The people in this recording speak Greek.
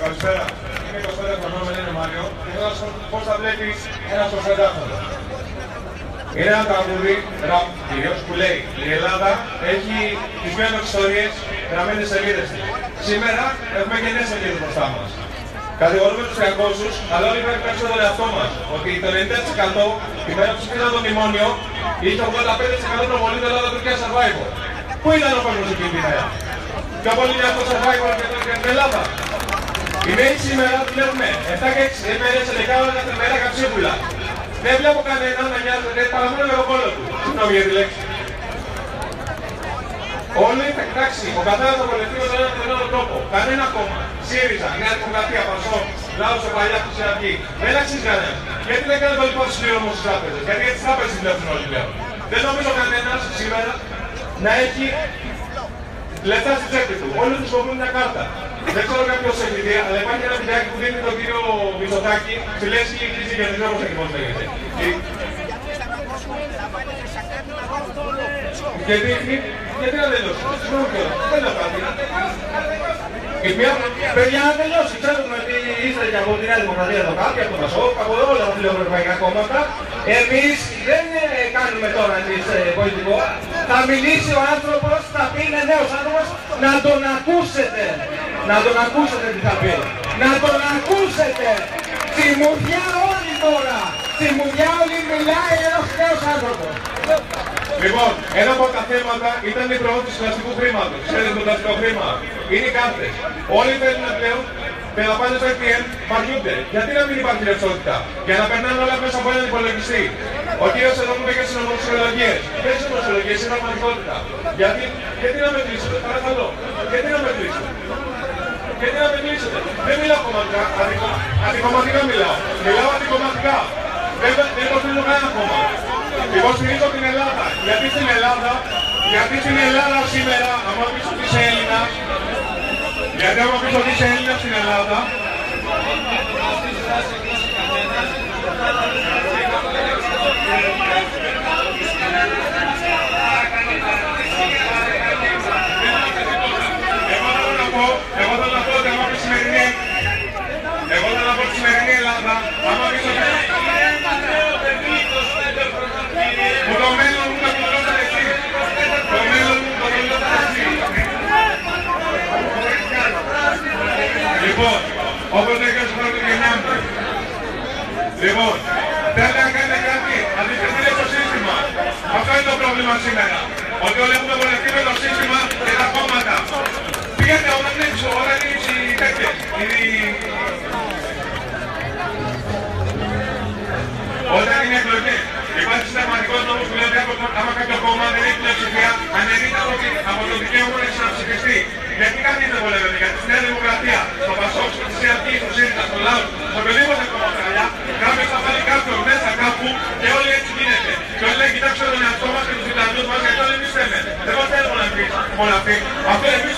Καλησπέρα. Είμαι 25 χρονών, με λένε Μάριο και θέλω να σου πω πώς θα βλέπεις ένα 25χρονο. Είναι ένα τραγούδι, ραπ κυρίως, που λέει η Ελλάδα έχει τις μεν ιστορίες γραμμένες σελίδες της. Σήμερα έχουμε και νέες σελίδες μπροστά μας. Κατηγορούμε τους 300, αλλά όλοι πρέπει να παίξουμε τον εαυτό μας. Ότι το 90% την μέρα που ψηφίσαν το μνημόνιο είχε 85% προβολή του Ελλάδα-Τουρκία Survivor. Πού ήταν ο κόσμος εκείνη την μέρα? Πιο πολύ για αυτό το Survivor και την Ελλάδα. Οι νέοι σήμερα δουλεύουμε 7 και 6 μέρες, 11 ώρες κάθε μέρα καψίπουλα. Δεν βλέπω κανέναν να νοιάζεται παρά μόνο με τον κόλλο του. Συγγνώμη για τη λέξη. Όλοι θα κοιτάξει, ο καθένας θα βολευτεί με τον ένα τον άλλο τρόπο. Κανένα κόμμα, ΣΥΡΙΖΑ, Νέα Δημοκρατία, ΠΑΣΟΚ, Λάος σε παλιά Χρυσή, δεν αξίζει κανένας. Γιατί δεν κάνετε το λοιπόν συμπληρωμό στις τράπεζες? Γιατί για τις τράπεζες δουλεύουν όλοι πλέον. Δεν νομίζω κανένας σήμερα να έχει λεφτά στη τσέπη του. Όλοι τους κόβουν μια κάρτα. Δεν ξέρω κάποιος έχει δει, αλλά υπάρχει ένα βιντεάκι που δίνει τον κύριο Μητσοτάκη στη λέξη κλίση για την τρόπο σε ακριβώς λέγεται. Γιατί να τελειώσει? Συγγνώμη κιόλας. Δεν είναι κάτι. Παιδιά, να τελειώσει. Ξέρουμε ότι είστε και από τη Νέα Δημοκρατία εδώ κάποιοι, από το ΠΑΣΟΚ, από όλα τα φιλοευρωπαϊκά κόμματα. Εμείς δεν κάνουμε τώρα πολιτικό. Θα μιλήσει ο άνθρωπος, θα πει, είναι νέος άνθρωπος, να τον ακούσετε. Να τον ακούσετε τι θα πει. Να τον ακούσετε. Στη μουδιά όλοι τώρα. Στη μουδιά όλοι μιλάει ένας νέος άνθρωπος. Λοιπόν, ένα από τα θέματα ήταν η προώθηση του πλαστικού χρήματος. Ξέρετε το πλαστικό χρήμα? Είναι οι κάρτες. Όλοι θέλουν πλέον και να πάνε στο ATM, βαριούνται. Γιατί να μην υπάρχει ρευστότητα? Για να περνάνε όλα μέσα από έναν υπολογιστή. Ο κύριος εδώ μου πήγε στις νομοσιολογίες. Ποιες είναι νομοσιολογίες? Είναι πραγματικότητα. Γιατί να μετρήσετε? Παρακαλώ. Γιατί να μετρήσετε? Γιατί να μετρήσετε? Δεν μιλάω κομματικά, αντικομματικά μιλάω. Μιλάω αντικομματικά. Δεν υποστηρίζω κανένα κόμμα. Υποστηρίζω την Ελλάδα. Γιατί στην Ελλάδα σήμερα, άμα πεις ότι είσαι Έλληνας, γιατί άμα πεις ότι είσαι Έλληνας στην Ελλάδα, εγώ θέλω να πω ότι άμα πεις σημερινή Ελλάδα, άμα πεις ότι που το μέλλον μου το πληρώσατε εσείς. Το μέλλον μου το πληρώσατε εσείς. Λοιπόν, όπως δεν κάνω πρώτη γενιά μου. Λοιπόν, θέλετε να κάνετε κάτι, αντιθετείτε στο σύστημα. Αυτό είναι το πρόβλημα σήμερα. Ότι όλοι έχουμε βολευτεί με το σύστημα και τα κόμματα. Πήγατε όταν είναι οι τέτοιες. Όταν είναι εκλογές. Υπάρχει συνταγματικός νόμος που λέει ότι άμα κάποιο κόμμα δεν έχει πλειοψηφία, αναιρείται από το δικαίωμα να ψηφιστεί. Γιατί κάτι δεν βολεύεται? Γιατί στη Νέα Δημοκρατία, στο ΠΑΣΟΚ, στο ΣΥΑΤ, στο ΣΥΡΙΖΑ, στο ΛΑΟΣ, στο οποιοδήποτε κόμμα παλιά, κάποιος θα βάλει κάποιον μέσα κάπου και όλοι έτσι γίνεται. Και όλοι λέει, κοιτάξτε τον εαυτό μας και τους Ιταλούς μας, γιατί όλοι εμείς θέμε. Δεν μας θέλουμε να πει μόνο αυτοί. Αυτό εμείς